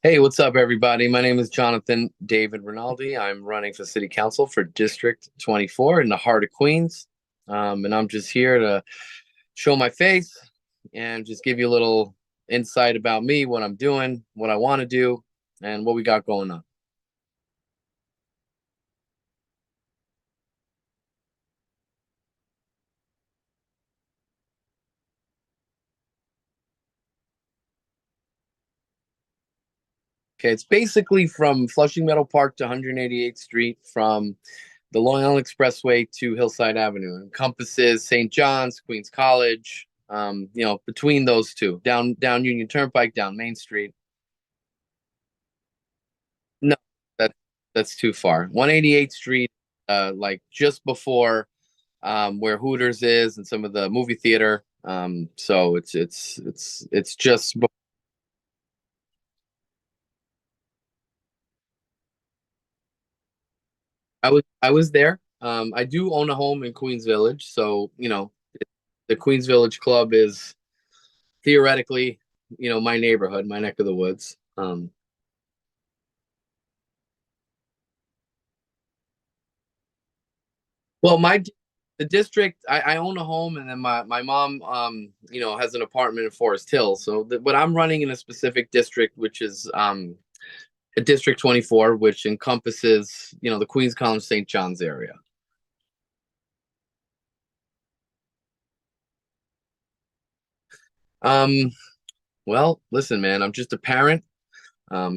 Hey, what's up, everybody? My name is Jonathan David Rinaldi. I'm running for City Council for District 24 in the heart of Queens. And I'm just here to show my face and just give you a little insight about me, what I'm doing, what I want to do, and what we got going on. Okay, it's basically from Flushing Meadow Park to 188th Street, from the Long Island Expressway to Hillside Avenue. It encompasses St. John's, Queens College, between those two, down Union Turnpike, down Main Street. No, that that's too far. 188th Street, like just before where Hooters is and some of the movie theater. So it's just I was there. I do own a home in Queens Village, so the Queens Village Club is theoretically, my neighborhood, my neck of the woods. Well, the district, I own a home, and then my mom has an apartment in Forest Hill. But I'm running in a specific district, which is a District 24, which encompasses the Queens College St. John's area. Um, well, listen, man, I'm just a parent.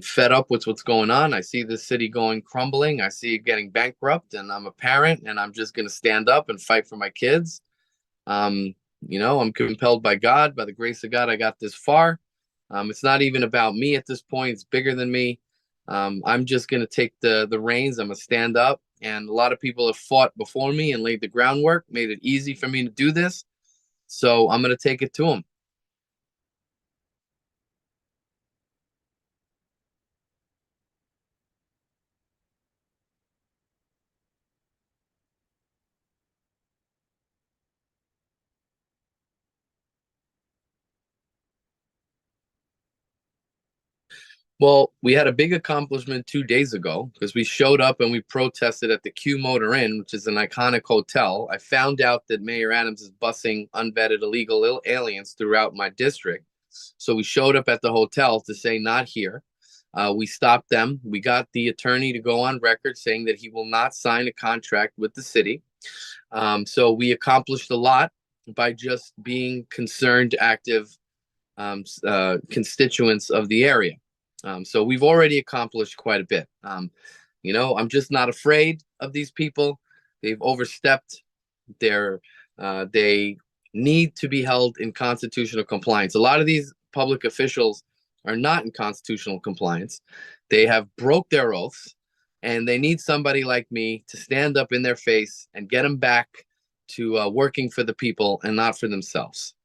Fed up with what's going on. I see this city going crumbling. I see it getting bankrupt, and I'm a parent, and I'm just going to stand up and fight for my kids. Um, I'm compelled by God, by the grace of God, I got this far. It's not even about me at this point. It's bigger than me. I'm just going to take the reins. I'm going to stand up. And a lot of people have fought before me and laid the groundwork, made it easy for me to do this. So I'm going to take it to them. Well, we had a big accomplishment 2 days ago because we showed up and we protested at the Q Motor Inn, which is an iconic hotel. I found out that Mayor Adams is busing unvetted illegal aliens throughout my district. So we showed up at the hotel to say, not here. We stopped them. We got the attorney to go on record saying that he will not sign a contract with the city. So we accomplished a lot by just being concerned, active constituents of the area. So we've already accomplished quite a bit. I'm just not afraid of these people. They've overstepped their, they need to be held in constitutional compliance. A lot of these public officials are not in constitutional compliance. They have broke their oaths, and they need somebody like me to stand up in their face and get them back to working for the people and not for themselves.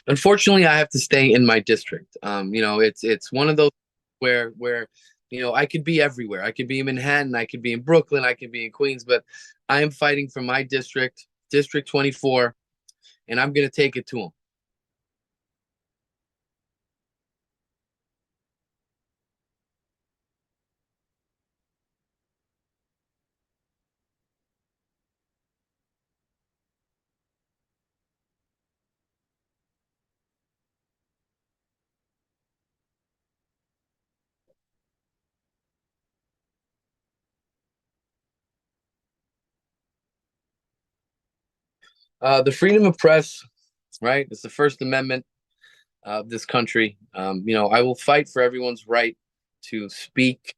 Unfortunately, I have to stay in my district. It's one of those where I could be everywhere. I could be in Manhattan, I could be in Brooklyn, I could be in Queens, but I am fighting for my district, District 24, and I'm going to take it to them. The freedom of press, right? It's the First Amendment of this country. I will fight for everyone's right to speak,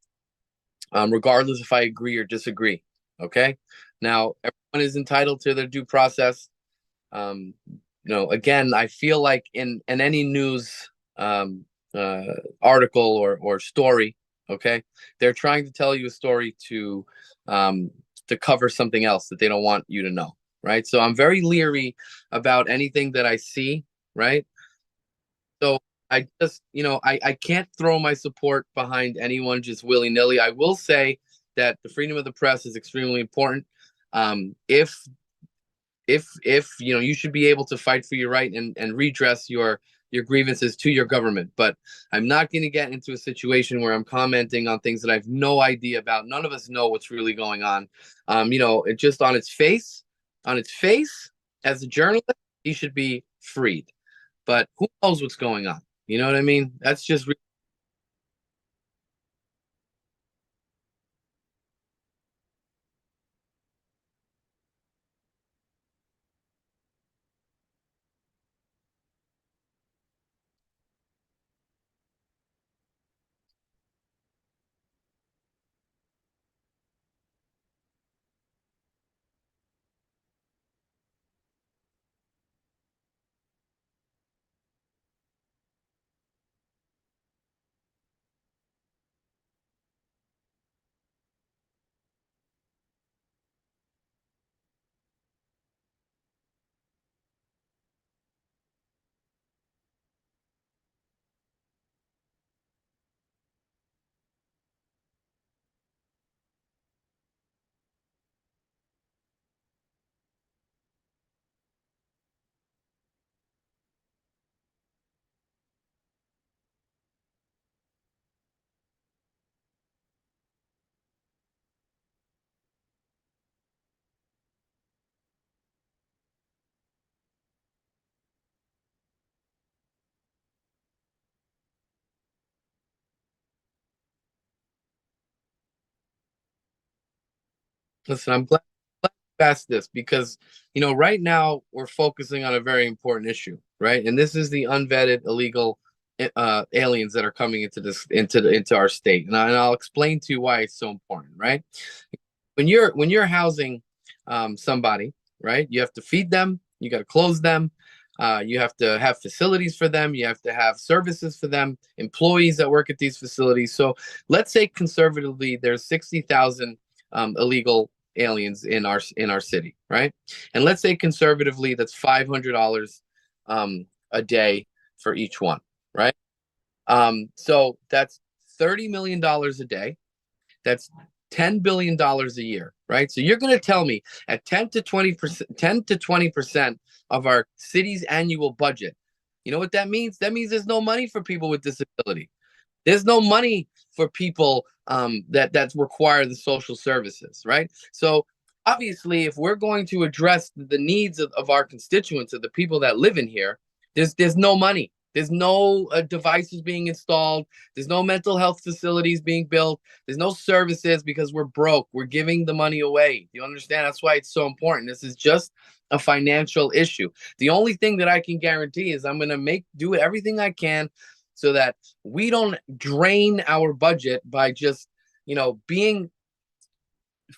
regardless if I agree or disagree. Okay. Now, everyone is entitled to their due process. Um, again, I feel like in any news uh, article or story, okay, they're trying to tell you a story um, to cover something else that they don't want you to know, right? So I'm very leery about anything that I see, right? So I just, I can't throw my support behind anyone just willy nilly. I will say that the freedom of the press is extremely important. If you know, you should be able to fight for your right and redress your grievances to your government. But I'm not going to get into a situation where I'm commenting on things that I have no idea about. None of us know what's really going on. You know, it just on its face, as a journalist, he should be freed. But who knows what's going on? You know what I mean? That's just listen. I'm glad you asked this because you know right now we're focusing on a very important issue, right? And this is the unvetted illegal aliens that are coming into into our state, and I'll explain to you why it's so important, right? When you're housing somebody, right? You have to feed them, you got to clothe them, you have to have facilities for them, you have to have services for them, employees that work at these facilities. So let's say conservatively, there's 60,000 illegal aliens in our city, right? And let's say conservatively, that's $500 a day for each one, right? So that's $30 million a day. That's $10 billion a year, right? So you're going to tell me at 10 to 20% of our city's annual budget. You know what that means? That means there's no money for people with disability. There's no money for people that require the social services, right? So obviously, if we're going to address the needs of our constituents, of the people that live in here, there's no money. There's no devices being installed. There's no mental health facilities being built. There's no services because we're broke. We're giving the money away. You understand? That's why it's so important. This is just a financial issue. The only thing that I can guarantee is I'm going to do everything I can so that we don't drain our budget by just, you know, being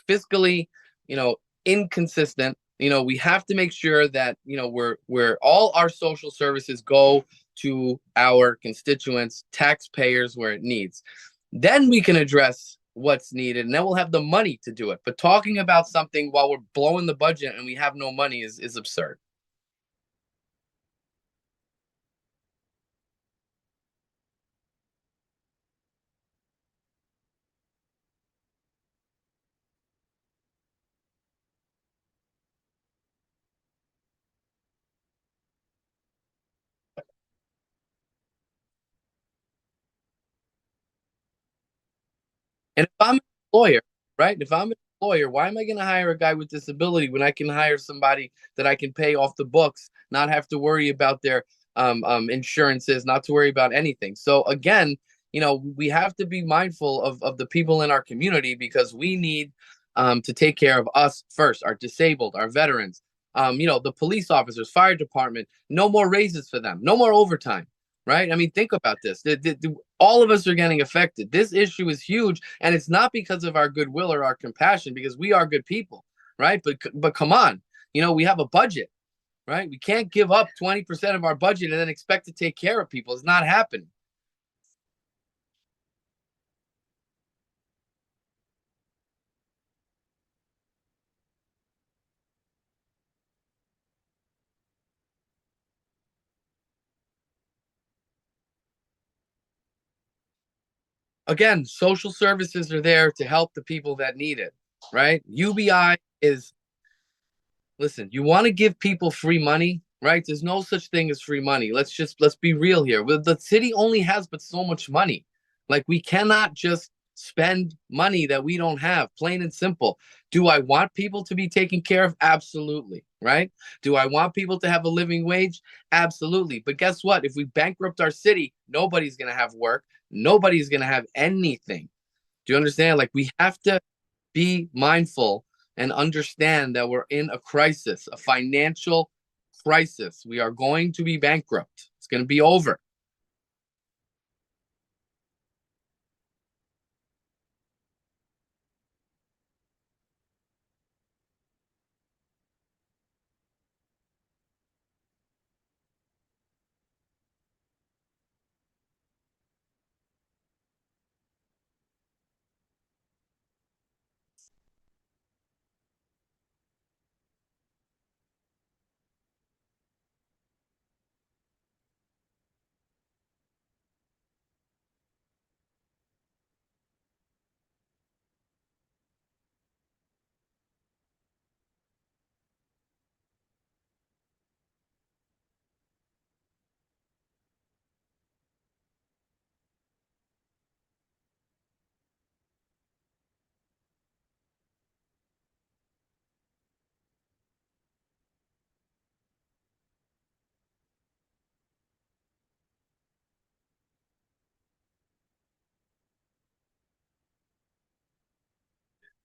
fiscally, you know, inconsistent. You know, we have to make sure that, you know, we're all our social services go to our constituents, taxpayers where it needs. Then we can address what's needed and then we'll have the money to do it. But talking about something while we're blowing the budget and we have no money is absurd. And if I'm a lawyer, right? If I'm a lawyer, why am I going to hire a guy with disability when I can hire somebody that I can pay off the books, not have to worry about their insurances, not to worry about anything? So again, you know, we have to be mindful of the people in our community because we need to take care of us first, our disabled, our veterans, you know, the police officers, fire department, no more raises for them, no more overtime, right? I mean, think about this. All of us are getting affected. This issue is huge, and it's not because of our goodwill or our compassion, because we are good people, right? But come on, you know, we have a budget, right? We can't give up 20% of our budget and then expect to take care of people. It's not happening. Again, social services are there to help the people that need it, right? UBI is, listen, you want to give people free money, right? There's no such thing as free money. Let's be real here. The city only has but so much money. Like, we cannot just spend money that we don't have, plain and simple. Do I want people to be taken care of? Absolutely, right? Do I want people to have a living wage? Absolutely. But guess what? If we bankrupt our city, nobody's going to have work. Nobody's going to have anything. Do you understand? Like, we have to be mindful and understand that we're in a crisis, a financial crisis. We are going to be bankrupt. It's going to be over.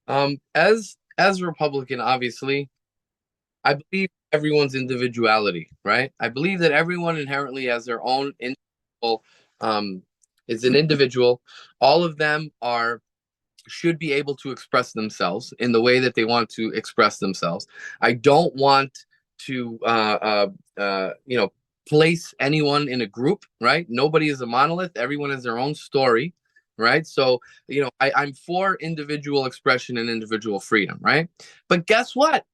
As a Republican, obviously, I believe everyone's individuality, right? I believe that everyone inherently has their own individual, um, is an individual. All of them are should be able to express themselves in the way that they want to express themselves. I don't want to, place anyone in a group, right? Nobody is a monolith. Everyone has their own story, right? So, I'm for individual expression and individual freedom, right? But guess what?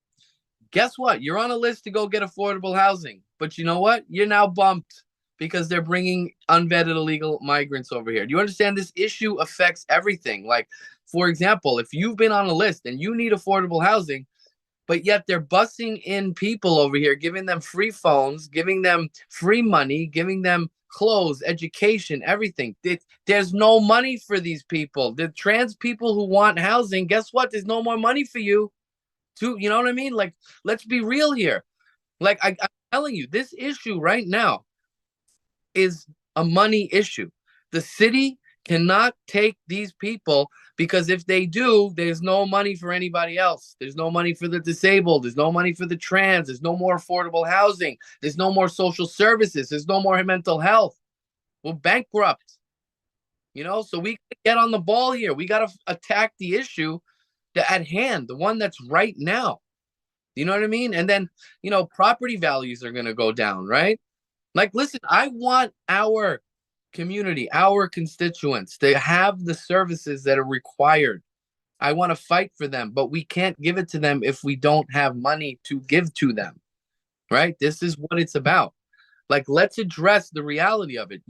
Guess what? You're on a list to go get affordable housing. But you know what? You're now bumped because they're bringing unvetted illegal migrants over here. Do you understand this issue affects everything? Like, for example, if you've been on a list and you need affordable housing, but yet they're bussing in people over here, giving them free phones, giving them free money, giving them clothes, education, everything. There's no money for these people. The trans people who want housing, guess what? There's no more money for you. You know what I mean? Like, let's be real here. Like, I'm telling you, this issue right now is a money issue. The city cannot take these people because if they do, there's no money for anybody else. There's no money for the disabled. There's no money for the trans. There's no more affordable housing. There's no more social services. There's no more mental health. We're bankrupt, So we get on the ball here. We got to attack the issue at hand, the one that's right now. You know what I mean? And then, property values are going to go down, right? Like, listen, I want our community, our constituents to have the services that are required. I want to fight for them, but we can't give it to them if we don't have money to give to them, right? This is what it's about. Like, let's address the reality of it.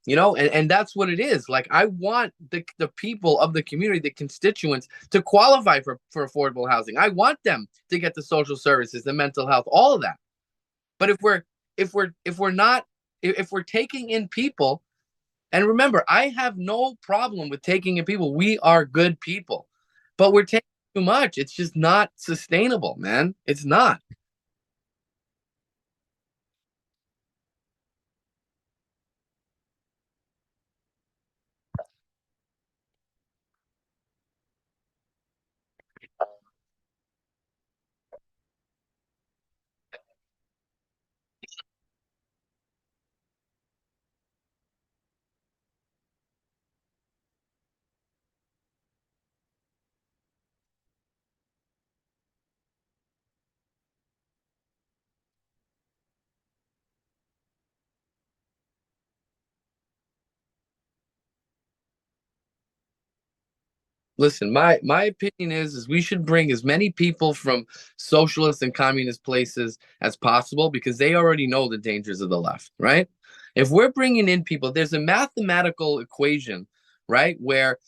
And that's what it is. Like, I want the people of the community, the constituents, to qualify for affordable housing. I want them to get the social services, the mental health, all of that. But if we're taking in people, and remember, I have no problem with taking in people. We are good people, but we're taking too much. It's just not sustainable, man. It's not. Listen, my opinion is we should bring as many people from socialist and communist places as possible because they already know the dangers of the left, right? If we're bringing in people, there's a mathematical equation, right? Where,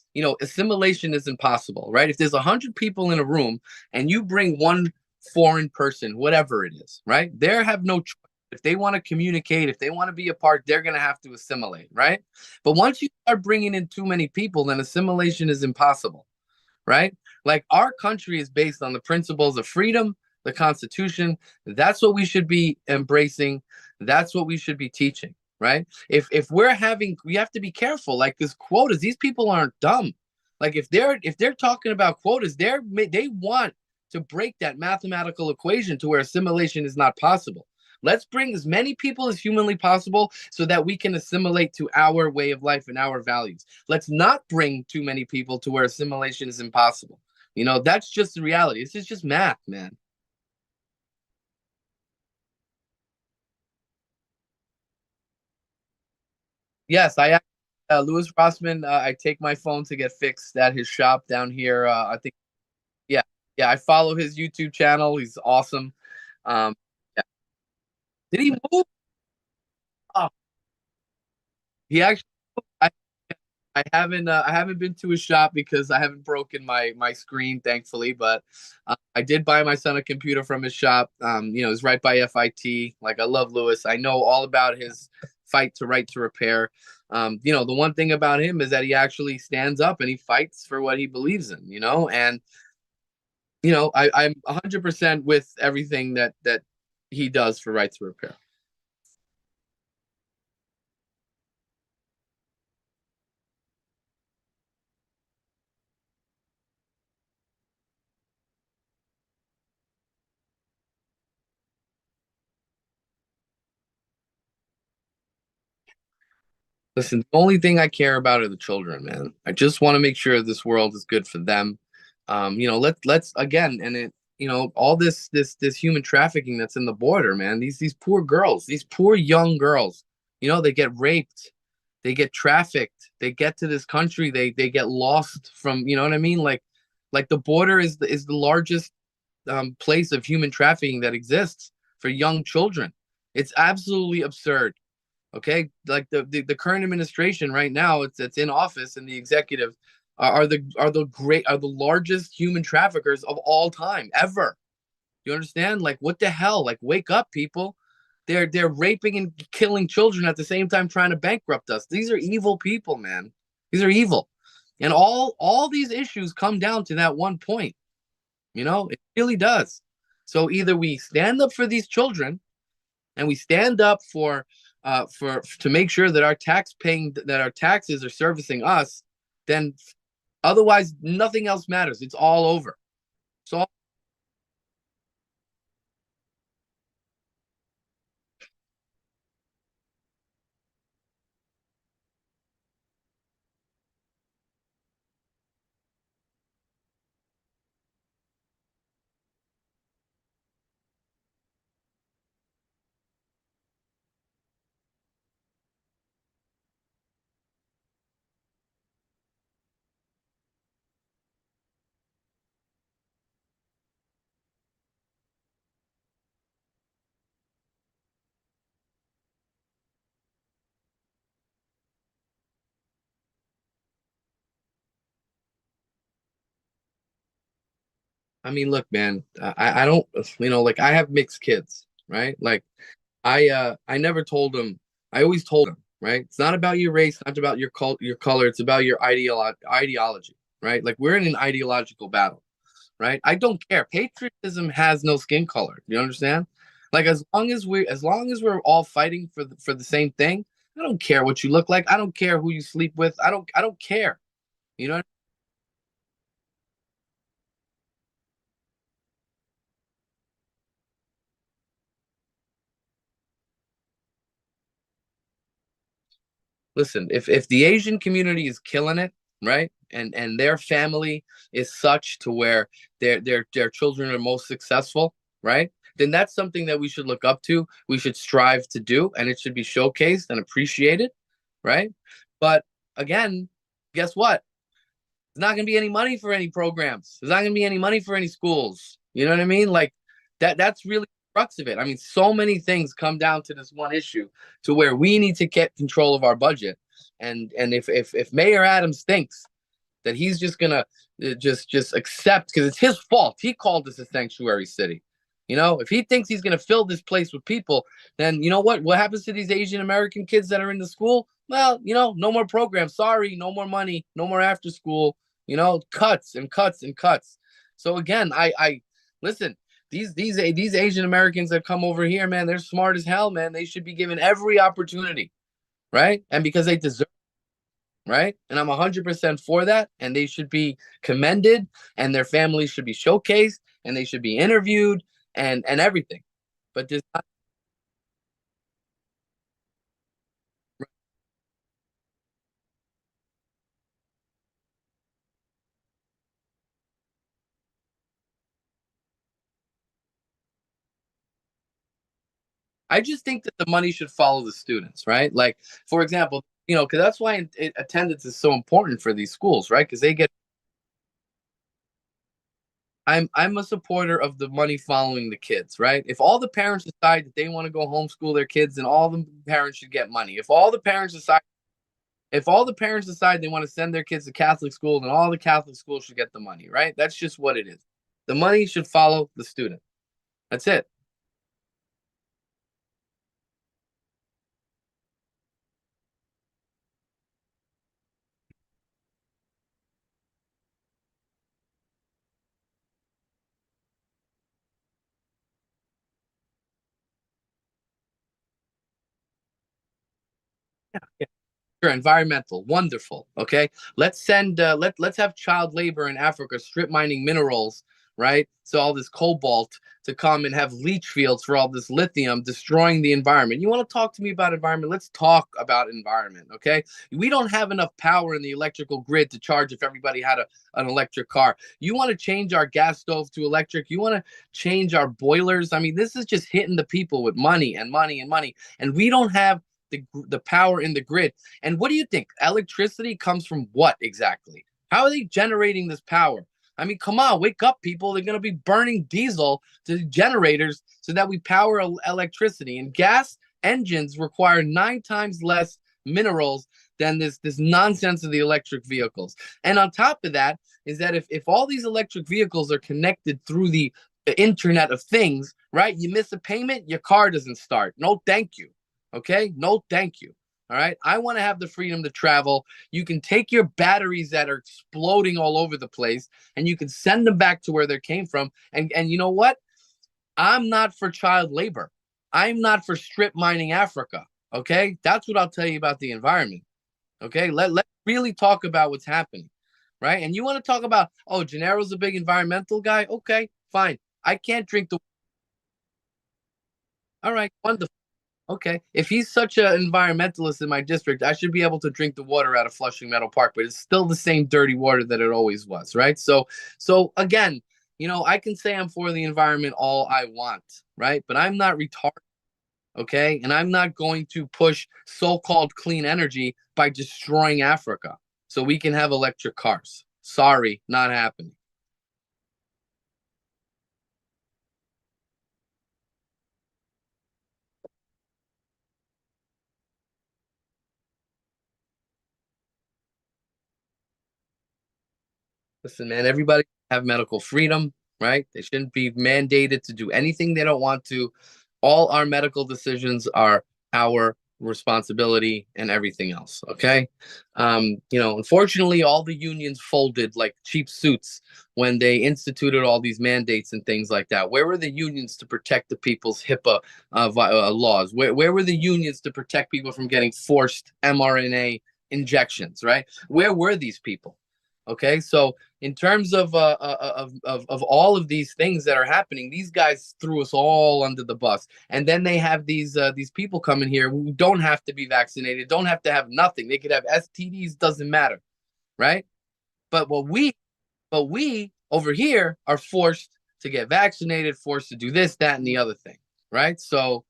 assimilation is impossible, right? If there's 100 people in a room and you bring one foreign person, whatever it is, right? They have no choice. If they want to communicate, if they want to be a part, they're going to have to assimilate, right? But once you start bringing in too many people, then assimilation is impossible, right? Like our country is based on the principles of freedom, the Constitution. That's what we should be embracing. That's what we should be teaching, right? If we're having, we have to be careful. Like this quotas, these people aren't dumb. Like if they're talking about quotas, they want to break that mathematical equation to where assimilation is not possible. Let's bring as many people as humanly possible so that we can assimilate to our way of life and our values. Let's not bring too many people to where assimilation is impossible. That's just the reality. This is just math, man. Yes, Louis Rossman. I take my phone to get fixed at his shop down here. I think, yeah, yeah. I follow his YouTube channel. He's awesome. Um, yeah. Did he move? Oh, he actually. I, I haven't been to his shop because I haven't broken my screen, thankfully. But I did buy my son a computer from his shop. It's right by FIT. Like I love Lewis. I know all about his fight to right to repair. The one thing about him is that he actually stands up and he fights for what he believes in. And I'm 100% with everything that he does for right to repair. Listen, the only thing I care about are the children, man. I just want to make sure this world is good for them. Let's again, and all this human trafficking that's in the border, man. These poor girls, these poor young girls, they get raped, they get trafficked, they get to this country, they get lost from, you know what I mean? Like the border is the largest place of human trafficking that exists for young children. It's absolutely absurd. Okay, like the current administration right now, it's in office, and the executive are the largest human traffickers of all time ever. You understand? Like what the hell? Like wake up, people. They're raping and killing children at the same time trying to bankrupt us. These are evil people, man. These are evil. And all these issues come down to that one point. It really does. So either we stand up for these children and we stand up for to make sure that our taxes are servicing us, then otherwise nothing else matters. It's all over. So I mean, look, man, I don't, like I have mixed kids, right? Like I never told them. I always told them, right? It's not about your race, not about your color. It's about your ideology, right? Like we're in an ideological battle, right? I don't care. Patriotism has no skin color. You understand? Like as long as we're all fighting for the same thing, I don't care what you look like. I don't care who you sleep with. I don't care. You know. Listen, if the Asian community is killing it, right, and their family is such to where their children are most successful, right, then that's something that we should look up to. We should strive to do, and it should be showcased and appreciated, right? But again, guess what? There's not going to be any money for any programs. There's not going to be any money for any schools. You know what I mean? Like that's really the crux of it. I mean, so many things come down to this one issue to where we need to get control of our budget. And if Mayor Adams thinks that he's just gonna just accept because it's his fault. He called this a sanctuary city. If he thinks he's gonna fill this place with people, then you know what? What happens to these Asian American kids that are in the school? Well, no more programs. Sorry, no more money, no more after school. Cuts and cuts and cuts. So again, I listen. These Asian Americans that come over here, man, they're smart as hell, man. They should be given every opportunity, right? And because they deserve, right? And I'm 100% for that. And they should be commended, and their families should be showcased, and they should be interviewed, and everything. But there's not, I just think that the money should follow the students, right? Like, for example, because that's why attendance is so important for these schools, right? Because they get. I'm a supporter of the money following the kids, right? If all the parents decide that they want to go homeschool their kids, then all the parents should get money. If all the parents decide they want to send their kids to Catholic school, then all the Catholic schools should get the money, right? That's just what it is. The money should follow the student. That's it. Sure, environmental, wonderful. Okay, let's have child labor in Africa strip mining minerals, right? So all this cobalt to come and have leach fields for all this lithium, destroying the environment. You want to talk to me about environment? Let's talk about environment. Okay, we don't have enough power in the electrical grid to charge if everybody had an electric car. You want to change our gas stove to electric? You want to change our boilers? I mean, this is just hitting the people with money and money and money, and we don't have the power in the grid. And what do you think? Electricity comes from what exactly? How are they generating this power? I mean, come on, wake up, people. They're going to be burning diesel to generators so that we power electricity. And gas engines require 9 times less minerals than this nonsense of the electric vehicles. And on top of that, is that if all these electric vehicles are connected through the Internet of Things, right? You miss a payment, your car doesn't start. No, thank you. Okay? No, thank you. All right. I want to have the freedom to travel. You can take your batteries that are exploding all over the place and you can send them back to where they came from. And you know what? I'm not for child labor. I'm not for strip mining Africa. Okay. That's what I'll tell you about the environment. Okay. Let's really talk about what's happening. Right. And you want to talk about, oh, Gennaro's a big environmental guy. Okay, fine. I can't drink the. All right. Wonderful. Okay. If he's such an environmentalist in my district, I should be able to drink the water out of Flushing Meadow Park, but it's still the same dirty water that it always was, right? So again, I can say I'm for the environment all I want, right? But I'm not retarded, okay? And I'm not going to push so-called clean energy by destroying Africa so we can have electric cars. Sorry, not happening. Listen, man, everybody have medical freedom, right? They shouldn't be mandated to do anything they don't want to. All our medical decisions are our responsibility and everything else. Okay. Unfortunately, all the unions folded like cheap suits when they instituted all these mandates and things like that. Where were the unions to protect the people's HIPAA laws? Where were the unions to protect people from getting forced mRNA injections, right? Where were these people? Okay, so in terms of all of these things that are happening, these guys threw us all under the bus, and then they have these people coming here who don't have to be vaccinated, don't have to have nothing. They could have STDs, doesn't matter, right? But we over here are forced to get vaccinated, forced to do this, that, and the other thing, right? So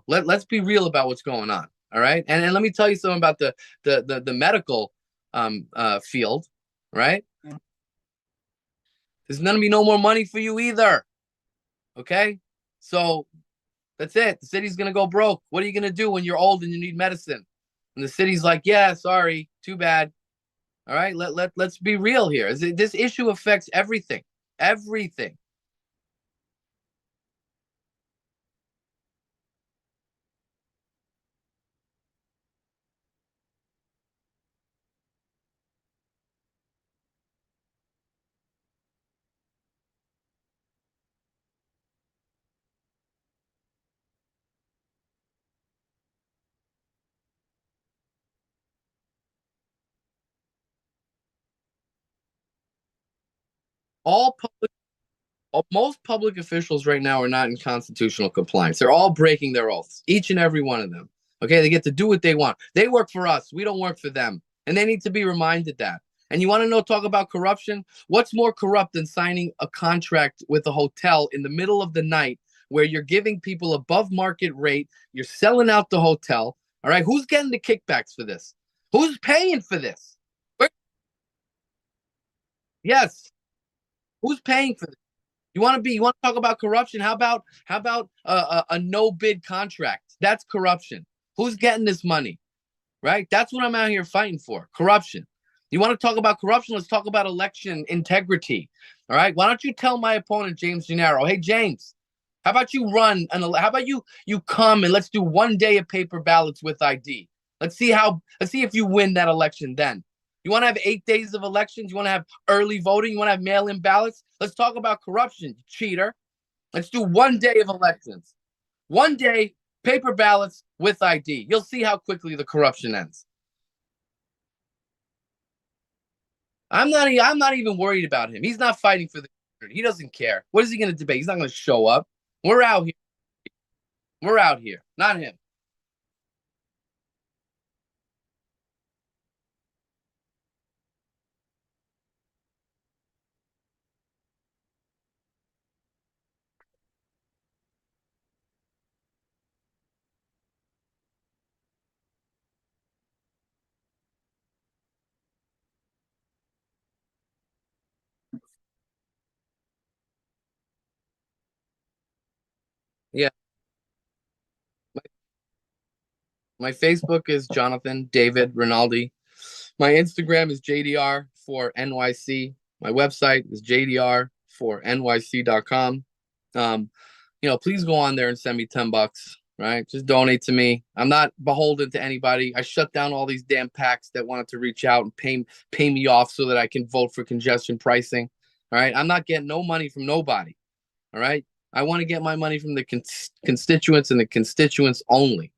let's be real about what's going on. All right, and let me tell you something about the medical field, right? There's gonna be no more money for you either. Okay, so that's it. The city's gonna go broke. What are you gonna do when you're old and you need medicine? And the city's like, yeah, sorry, too bad. All right, let's be real here. This issue affects everything, everything. All most public officials right now are not in constitutional compliance. They're all breaking their oaths, each and every one of them. Okay, they get to do what they want. They work for us. We don't work for them, and they need to be reminded that. And you want to know, talk about corruption? What's more corrupt than signing a contract with a hotel in the middle of the night where you're giving people above market rate? You're selling out the hotel. All right, who's getting the kickbacks for this? Who's paying for this? Yes, who's paying for this? You want to talk about corruption? How about a no bid contract? That's corruption. Who's getting this money? Right? That's what I'm out here fighting for. Corruption. You want to talk about corruption? Let's talk about election integrity. All right. Why don't you tell my opponent James Gennaro, hey James, how about you run and how about you come and let's do 1 day of paper ballots with ID. Let's see if you win that election then. You want to have 8 days of elections? You want to have early voting? You want to have mail-in ballots? Let's talk about corruption, you cheater. Let's do 1 day of elections. 1 day, paper ballots with ID. You'll see how quickly the corruption ends. I'm not even worried about him. He's not fighting for the community. He doesn't care. What is he going to debate? He's not going to show up. We're out here. We're out here. Not him. Yeah. My Facebook is Jonathan David Rinaldi. My Instagram is JDR for NYC. My website is JDR for NYC.com. Please go on there and send me $10, right? Just donate to me. I'm not beholden to anybody. I shut down all these damn PACs that wanted to reach out and pay me off so that I can vote for congestion pricing. All right. I'm not getting no money from nobody. All right. I want to get my money from the constituents and the constituents only.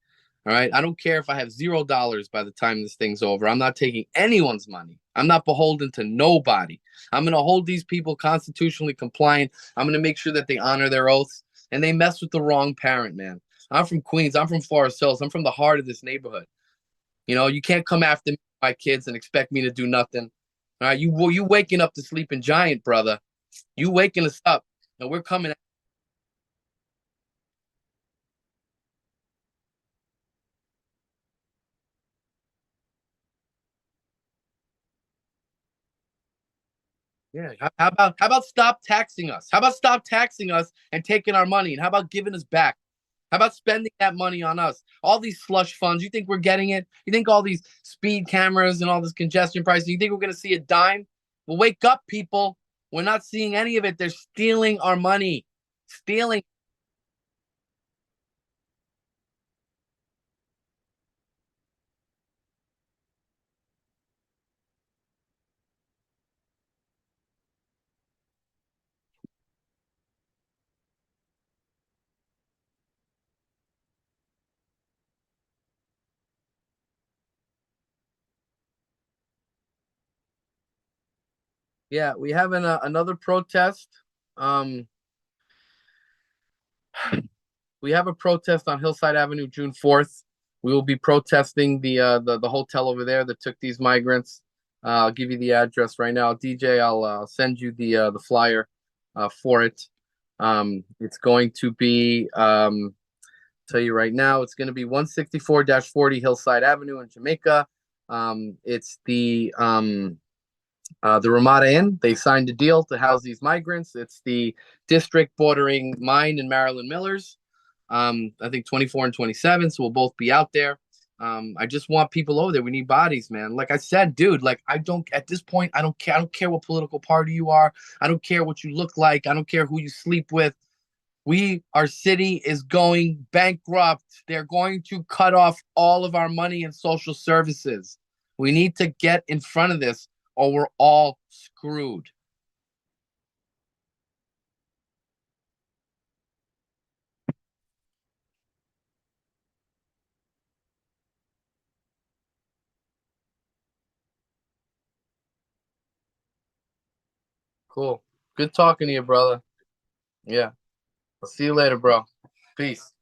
All right. I don't care if I have $0 by the time this thing's over. I'm not taking anyone's money. I'm not beholden to nobody. I'm going to hold these people constitutionally compliant. I'm going to make sure that they honor their oaths and they mess with the wrong parent, man. I'm from Queens. I'm from Forest Hills. I'm from the heart of this neighborhood. You can't come after me, my kids, and expect me to do nothing. All right. You waking up the sleeping giant, brother. You waking us up and we're coming. Yeah. How about stop taxing us? How about stop taxing us and taking our money? And how about giving us back? How about spending that money on us? All these slush funds, you think we're getting it? You think all these speed cameras and all this congestion pricing, you think we're going to see a dime? Well, wake up, people. We're not seeing any of it. They're stealing our money. Stealing. Yeah, we have another protest. Um, we have a protest on Hillside Avenue June 4th. We will be protesting the hotel over there that took these migrants. I'll give you the address right now. DJ, I'll send you the flyer for it. It's going to be tell you right now, it's going to be 164-40 Hillside Avenue in Jamaica. It's the Ramada Inn. They signed a deal to house these migrants. It's the district bordering mine and Maryland Millers. I think 24 and 27. So we'll both be out there. I just want people over there. We need bodies, man. Like I said, dude, like I don't at this point, I don't care. I don't care what political party you are. I don't care what you look like. I don't care who you sleep with. Our city is going bankrupt. They're going to cut off all of our money in social services. We need to get in front of this or we're all screwed. Cool. Good talking to you, brother. Yeah. I'll see you later, bro. Peace.